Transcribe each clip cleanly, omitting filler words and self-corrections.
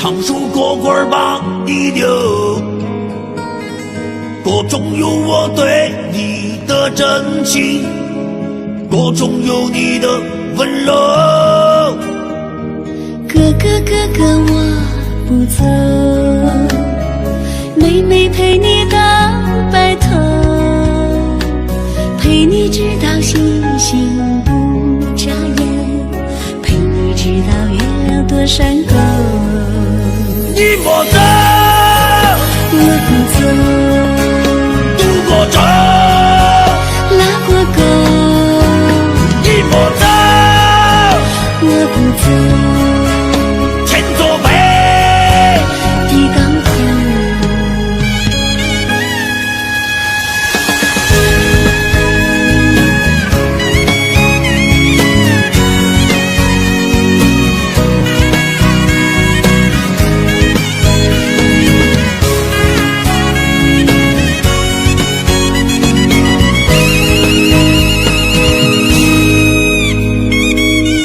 常数过棍把你留，歌中有我对你的真情，歌中有你的温柔。哥哥哥哥我不走，妹妹陪你到白头，陪你直到星星不眨眼，陪你直到月落山沟。你莫走，我不走，渡过舟，拉过沟。你莫走，我不走，前作碑，地港口。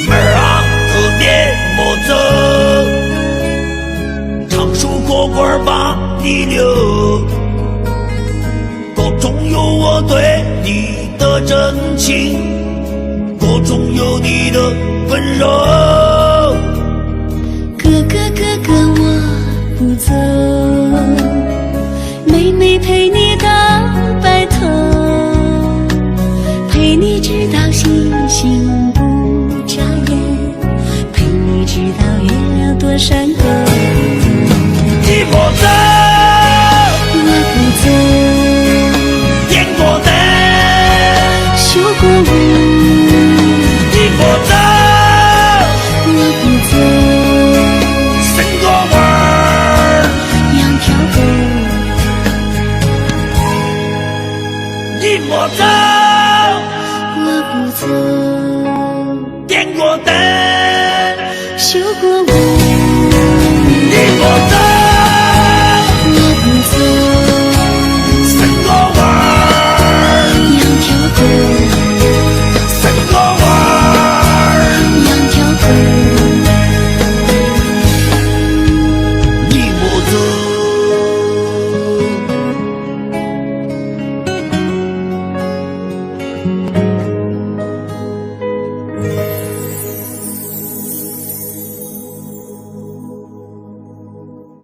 妹儿啊，可别莫走，常数过棍把你留，歌中有我对你的真情，歌中有你的温柔。哥哥哥哥我不走，妹妹陪你到白头，陪你直到星星不眨眼，陪你直到月落山沟。